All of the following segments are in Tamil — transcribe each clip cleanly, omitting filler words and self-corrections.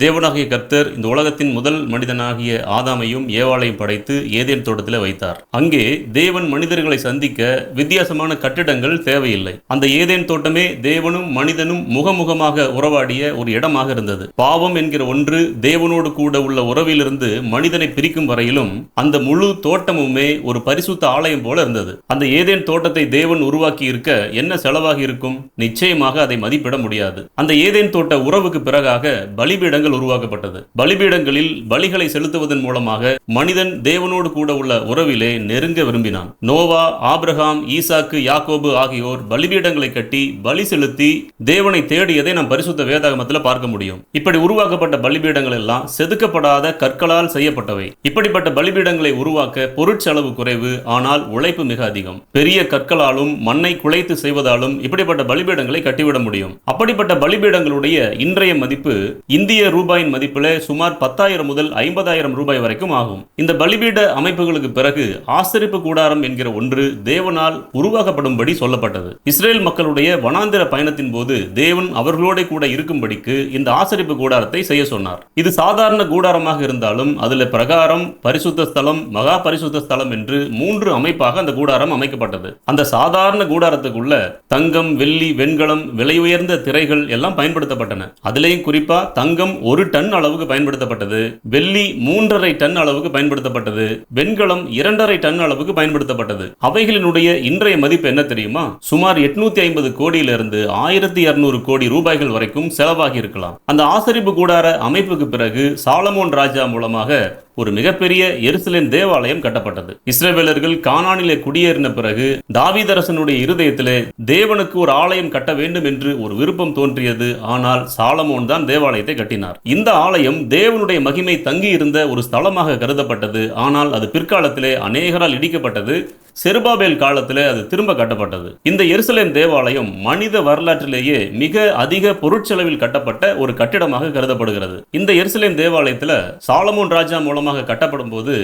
தேவனாகிய கர்த்தர் இந்த உலகத்தின் முதல் மனிதனாகிய ஆதாமையும் ஏவாளையும் படைத்து ஏதேன் தோட்டத்தில் வைத்தார். அங்கே தேவன் மனிதர்களை சந்திக்க வித்தியாசமான கட்டிடங்கள் தேவையில்லை. அந்த ஏதேன் தோட்டமே தேவனும் மனிதனும் முகமுகமாக உறவாடிய ஒரு இடமாக இருந்தது. பாவம் என்கிற ஒன்று தேவனோடு கூட உள்ள உறவிலிருந்து மனிதனை பிரிக்கும் வரையிலும் அந்த முழு தோட்டமுமே ஒரு பரிசுத்த ஆலயம் போல இருந்தது. அந்த ஏதேன் தோட்டத்தை தேவன் உருவாக்கி இருக்க என்ன செலவாகி இருக்கும்? நிச்சயமாக அதை மதிப்பிட முடியாது. அந்த ஏதேன் தோட்ட உறவுக்கு பிறகாக பலிபீடங்கள் உருவாக்கப்பட்டது. பலிபீடங்களில் பலிகளை செலுத்துவதன் மூலமாக மனிதன் தேவனோடு கூட உள்ள உறவிலே நெருங்க விரும்பினான். நோவா, ஆபிரகாம், ஈசாக்கு, யாக்கோபு ஆகியோர் பலிபீடங்களை கட்டி பலி செலுத்தி தேவனை தேடியதை நாம் பரிசுத்த வேதாகமத்தில் பார்க்க முடியும். இப்படி உருவாக்கப்பட்ட பலிபீடங்கள் எல்லாம் செதுக்கப்படாத கற்களால் செய்யப்பட்டவை. இப்படிப்பட்ட பலிபீடங்களை உருவாக்க பொருட்செலவு குறைவு, ஆனால் உழைப்பு மிக அதிகம். பெரிய கற்களாலும் மண்ணை குலைத்து செய்வதாலும் இப்படிப்பட்ட பலிபீடங்களை கட்டிவிட முடியும். அப்படிப்பட்ட பலிபீடங்களுடைய இன்றைய மதிப்பு இந்திய ரூபாயின் மதிப்பில் சுமார் 10,000 முதல் 50,000 ரூபாய் வரைக்கும் ஆகும். இந்த பலிபீட அமைப்புகளுக்கு பிறகு ஆசரிப்பு கூடாரம் என்கிற ஒன்று தேவனால் உருவாக்கப்படும்படி சொல்லப்பட்டது. இஸ்ரேல் மக்களுடைய வனாந்திர பயணத்தின் போது தேவன் அவர்களோட கூட இருக்கும்படிக்கு இந்த ஆசரிப்பு கூடாரத்தை செய்ய சொன்னார். இது சாதாரண கூடாரமாக இருந்தாலும் அதில் பிரகாரம், பரிசுத்த ஸ்தலம், மகா பரிசுத்த ஸ்தலம் என்று 3 அமைப்பாக அந்த கூடாரம் அமைக்கப்பட்டது. அந்த சாதாரண கூடாரத்துக்குள்ள தங்கம், வெள்ளி, வெண்கலம், விலை உயர்ந்த திரைகள் எல்லாம் பயன்படுத்தப்பட்டன. அதிலேயும் குறிப்பா தங்கம் 1 டன் அளவுக்கு பயன்படுத்தப்பட்டது, வெள்ளி 3.5 டன் அளவுக்கு பயன்படுத்தப்பட்டது, வெண்கலம் 2.5 டன் அளவுக்கு பயன்படுத்தப்பட்டது. அவைகளினுடைய இன்றைய மதிப்பு என்ன தெரியுமா? சுமார் 850 கோடியிலிருந்து 1200 கோடி ரூபாய்கள் வரைக்கும் செலவாகி இருக்கலாம். அந்த ஆசரிப்பு கூடார அமைப்புக்கு பிறகு சாலமோன் ராஜா மூலமாக ஒரு மிகப்பெரிய எருசலேம் தேவாலயம் கட்டப்பட்டது. இஸ்ரவேலர்கள் கானானிலே குடியேறின பிறகு தாவீதரசனுடைய இருதயத்திலே தேவனுக்கு ஒரு ஆலயம் கட்ட வேண்டும் என்று ஒரு விருப்பம் தோன்றியது. ஆனால் சாலமோன் தான் தேவாலயத்தை கட்டினார். இந்த ஆலயம் தேவனுடைய மகிமை தங்கி இருந்த ஒரு ஸ்தலமாக கருதப்பட்டது. ஆனால் அது பிற்காலத்திலே அநேகரால் இடிக்கப்பட்டது. செருபாபேல் காலத்திலே அது திரும்ப கட்டப்பட்டது. இந்த எருசலேம் தேவாலயம் மனித வரலாற்றிலேயே மிக அதிக பொருட்செலவில் கட்டப்பட்ட ஒரு கட்டிடமாக கருதப்படுகிறது. இந்த எருசலேம் தேவாலயத்தில் சாலமோன் ராஜா மூலமாக கட்டப்படும் போது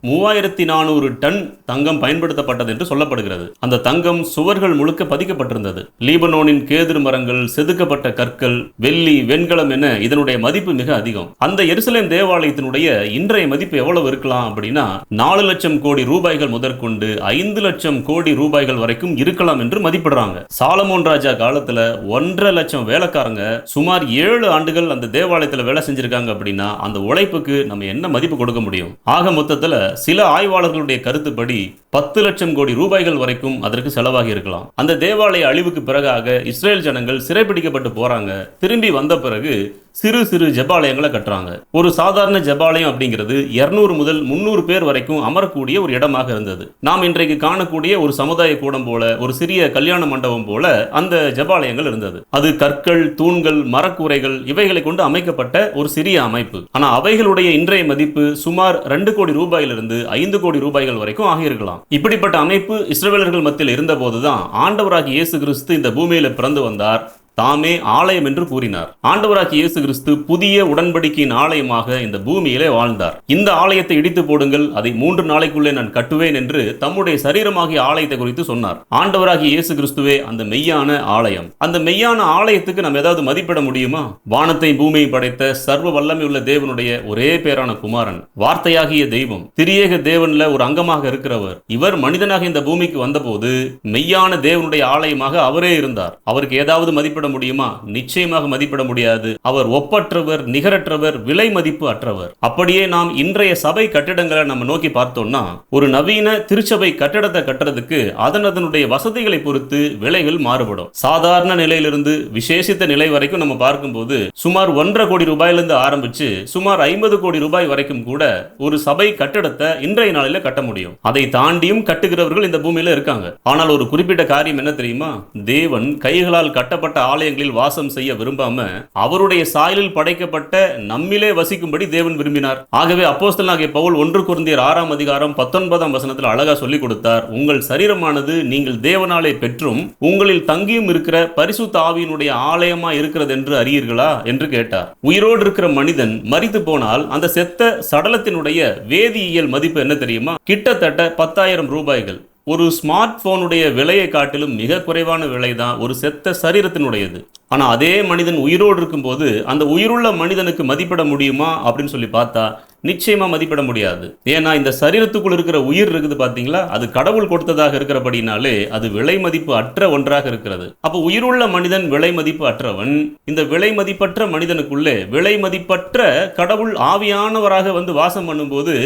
3400 டன் தங்கம் பயன்படுத்தப்பட்டது என்று சொல்லப்படுகிறது. அந்த தங்கம் சுவர்கள் முழுக்க பதிக்கப்பட்டிருந்தது. லீபனோனின் கேதுரு மரங்கள், செதுக்கப்பட்ட கற்கள், வெள்ளி, வெண்கலம் என இதனுடைய மதிப்பு மிக அதிகம். அந்த எருசலேம் தேவாலயத்தினுடைய இன்றைய மதிப்பு எவ்வளவு இருக்கலாம் அப்படின்னா 4 லட்சம் கோடி ரூபாய்கள் முதற்கொண்டு 5 லட்சம் கோடி ரூபாய்கள் வரைக்கும் இருக்கலாம் என்று மதிப்பிடுறாங்க. சாலமோன் ராஜா காலத்துல 1.5 லட்சம் வேலைக்காரங்க சுமார் 7 ஆண்டுகள் அந்த தேவாலயத்தில் வேலை செஞ்சிருக்காங்க. அப்படின்னா அந்த உழைப்புக்கு நம்ம என்ன மதிப்பு கொடுக்க முடியும்? ஆக மொத்தத்தில் சில ஆய்வாளர்களுடைய கருத்துப்படி 10 லட்சம் கோடி ரூபாய்கள் வரைக்கும் அதற்கு செலவாகி இருக்கலாம். அந்த தேவாலய அழிவுக்கு பிறகாக இஸ்ரேல் ஜனங்கள் சிறைப்பிடிக்கப்பட்டு போறாங்க. திரும்பி வந்த பிறகு சிறு சிறு ஜெபாலயங்களை கட்டுறாங்க. ஒரு சாதாரண ஜெபாலயம் அப்படிங்கிறது 200 முதல் 300 பேர் வரைக்கும் அமரக்கூடிய ஒரு இடமாக இருந்தது. நாம் இன்றைக்கு காணக்கூடிய ஒரு சமுதாய கூடம் போல, ஒரு சிறிய கல்யாண மண்டபம் போல அந்த ஜெபாலயங்கள் இருந்தது. அது கற்கள், தூண்கள், மரக்கூரைகள் இவைகளை கொண்டு அமைக்கப்பட்ட ஒரு சிறிய அமைப்பு. ஆனா அவைகளுடைய இன்றைய மதிப்பு சுமார் 2 கோடி ரூபாயிலிருந்து 5 கோடி ரூபாய்கள் வரைக்கும் ஆகியிருக்கலாம். இப்படிப்பட்ட அமைப்பு இஸ்ரவேலர்கள் மத்தியில் இருந்த போதுதான் ஆண்டவராகிய இயேசு கிறிஸ்து இந்த பூமியில பிறந்து வந்தார். தாமே ஆலயம் என்று கூறினார். ஆண்டவராகிய இயேசு கிறிஸ்து புதிய உடன்படிக்கையின் ஆலயமாக இந்த பூமியிலே வாழ்ந்தார். இந்த ஆலயத்தை இடித்து போடுங்கள், அதை 3 நாளைக்குள்ளே நான் கட்டுவேன் என்று தம்முடைய சரீரமாகிய ஆலயத்தை குறித்து சொன்னார். ஆண்டவராகிய இயேசு கிறிஸ்துவே அந்த மெய்யான ஆலயம். அந்த மெய்யான ஆலயத்துக்கு நாம் ஏதாவது மதிப்பிட முடியுமா? வானத்தை பூமியை படைத்த சர்வ வல்லமை உள்ள தேவனுடைய ஒரே பேரான குமாரன், வார்த்தையாகிய தெய்வம், திரியேக தேவன்ல ஒரு அங்கமாக இருக்கிறவர். இவர் மனிதனாக இந்த பூமிக்கு வந்தபோது மெய்யான தேவனுடைய ஆலயமாக அவரே இருந்தார். அவருக்கு ஏதாவது மதிப்பிட முடியுமா? நிச்சயமாக மதிப்பிட முடியாது. அவர் ஒப்பற்றவர், நிகரற்றவர், விலை மதிப்பு அற்றவர். அப்படியே நாம் இன்றைய சபை கட்டிடங்களை நம்ம நோக்கி பார்த்தோம்னா ஒரு நவீன திருச்சபை கட்டிடத்தை கட்டுறதுக்கு அதனுடைய வசதிகளை பொறுத்து விலைகள் மாறுபடும். சாதாரண நிலையிலிருந்து விசேஷித்த நிலை வரைக்கும் நம்ம பார்க்கும்போது சுமார் 1.5 கோடி ரூபாயிலிருந்து ஆரம்பிச்சு சுமார் 50 கோடி ரூபாய் வரைக்கும் கூட ஒரு சபை கட்டிடத்தை இன்றைய நாளில கட்ட முடியும். அதை தாண்டியும் கட்டுகிறவர்கள் இந்த பூமியில இருக்காங்க. ஆனால் ஒரு குறிப்பிட்ட காரியம் என்ன தெரியுமா? தேவன் கைகளால் கட்டப்பட்ட ஆலயங்களில் வாசம் செய்ய விரும்பாம அவருடைய சாயலில் படைக்கப்பட்ட நம்மிலே வசிக்கும்படி தேவன் விரும்பினார். ஆகவே அப்போஸ்தலனாகிய பவுல் 1 கொரிந்தியர் 6 அதிகாரம் 19 வசனத்தில் அழகா சொல்லிக் கொடுத்தார். உங்கள் சரீரமானது நீங்கள் தேவனாலே பெற்றும் உங்களில் தங்கியும் இருக்கிற பரிசுத்த ஆவியினுடைய ஆலயமா இருக்கிறது என்று அறியீர்களா என்று கேட்டார். உயிரோடு இருக்கிற மனிதன் மரித்து போனால் அந்த செத்த சடலத்தினுடைய வேதியியல் மதிப்பு என்ன தெரியுமா? கிட்டத்தட்ட 10,000 ரூபாய்கள். ஒரு ஸ்மார்ட் போனுடைய விலையை காட்டிலும் மிக குறைவான விலை தான் ஒரு செத்த சரீரத்தினுடையது. ஆனா அதே மனிதன் உயிரோடு இருக்கும்போது அந்த உயிருள்ள மனிதனுக்கு மதிப்பிட முடியுமா அப்படின்னு சொல்லி பார்த்தா நிச்சயமா மதிப்பிட முடியாது. ஏன்னா இந்த சரீரத்துக்குள் இருக்கிற உயிர் இருக்குது பாத்தீங்களா, அது கடவுள் கொடுத்ததாக இருக்கிறபடினாலே அது விலை மதிப்பு அற்ற ஒன்றாக இருக்கிறது. அப்ப உயிருள்ள மனிதன் விலை மதிப்பு அற்றவன். இந்த விலை மதிப்பற்ற மனிதனுக்குள்ளே விலை மதிப்பற்ற கடவுள் ஆவியானவராக வந்து வாசம் பண்ணும்போது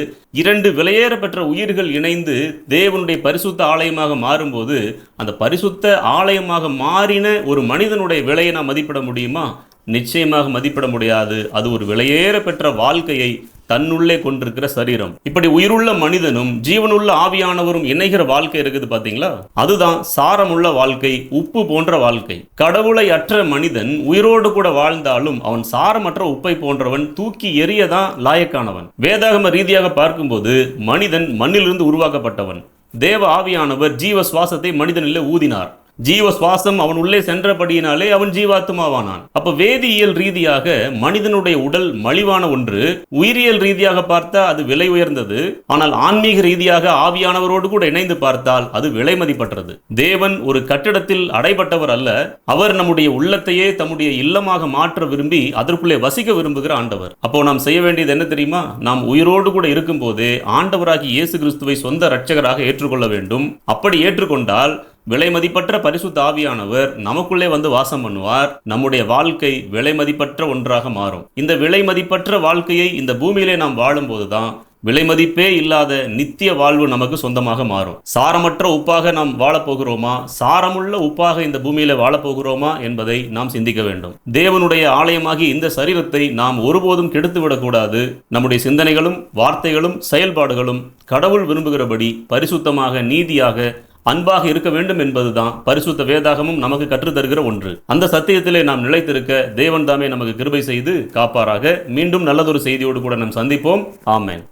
இரண்டு விலையேற பெற்ற உயிர்கள் இணைந்து தேவனுடைய பரிசுத்த ஆலயமாக மாறும்போது அந்த பரிசுத்த ஆலயமாக மாறின ஒரு மனிதனுடைய விலையை நாம் மதிப்பிட முடியுமா? நிச்சயமாக மதிப்பிட முடியாது. அது ஒரு விலையேற பெற்ற வாழ்க்கையை தன்னுள்ளே கொண்டிருக்கிற சரீரம். இப்படி உயிருள்ள மனிதனும் ஜீவனுள்ள ஆவியானவரும் இணைகிற வாழ்க்கை இருக்குது பாத்தீங்களா, அதுதான் சாரமுள்ள வாழ்க்கை, உப்பு போன்ற வாழ்க்கை. கடவுளை அற்ற மனிதன் உயிரோடு கூட வாழ்ந்தாலும் அவன் சாரமற்ற உப்பை போன்றவன், தூக்கி எறியதான் லாயக்கானவன். வேதாகம ரீதியாக பார்க்கும்போது மனிதன் மண்ணிலிருந்து உருவாக்கப்பட்டவன். தேவ ஆவியானவர் ஜீவ சுவாசத்தை மனிதனிலே ஊதினார். ஜீவ சுவாசம் அவன் உள்ளே சென்றபடியினாலே அவன் ஜீவாத்மாவானான். அப்ப வேதியியல் ரீதியாக மனிதனுடைய உடல் மலிவான ஒன்று, உயிரியல் ரீதியாக பார்த்தா அது விலை உயர்ந்தது. ஆனால் ஆன்மீக ரீதியாக ஆவியானவரோடு கூட இணைந்து பார்த்தால் அது விலை மதிப்பற்றது. தேவன் ஒரு கட்டிடத்தில் அடைபட்டவர் அல்ல, அவர் நம்முடைய உள்ளத்தையே தம்முடைய இல்லமாக மாற்ற விரும்பி அதற்குள்ளே வசிக்க விரும்புகிற ஆண்டவர். அப்போ நாம் செய்ய வேண்டியது என்ன தெரியுமா? நாம் உயிரோடு கூட இருக்கும் போதே ஆண்டவராகி இயேசு கிறிஸ்துவை சொந்த இரட்சகராக ஏற்றுக்கொள்ள வேண்டும். அப்படி ஏற்றுக்கொண்டால் விலை மதிப்பற்ற பரிசுத்த ஆவியானவர் நமக்குள்ளே வந்து வாசம் பண்ணுவார். நம்முடைய வாழ்க்கை விலை மதிப்பற்ற ஒன்றாக மாறும். இந்த விலை மதிப்பற்ற வாழ்க்கையை இந்த பூமியிலே நாம் வாழும் போதுதான் விலை மதிப்பே இல்லாத நித்திய வாழ்வு நமக்கு சொந்தமாக மாறும். சாரமற்ற உப்பாக நாம் வாழப்போகிறோமா, சாரமுள்ள உப்பாக இந்த பூமியில வாழப்போகிறோமா என்பதை நாம் சிந்திக்க வேண்டும். தேவனுடைய ஆலயமாகி இந்த சரீரத்தை நாம் ஒருபோதும் கெடுத்து விடக்கூடாது. நம்முடைய சிந்தனைகளும் வார்த்தைகளும் செயல்பாடுகளும் கடவுள் விரும்புகிறபடி பரிசுத்தமாக, நீதியாக, அன்பாக இருக்க வேண்டும் என்பதுதான் பரிசுத்த வேதாகமும் நமக்கு கற்றுத்தருகிற ஒன்று. அந்த சத்தியத்திலே நாம் நிலைத்திருக்க தேவன் தாமே நமக்கு கிருபை செய்து காப்பாராக. மீண்டும் நல்லதொரு செய்தியோடு கூட நாம் சந்திப்போம். ஆமென்.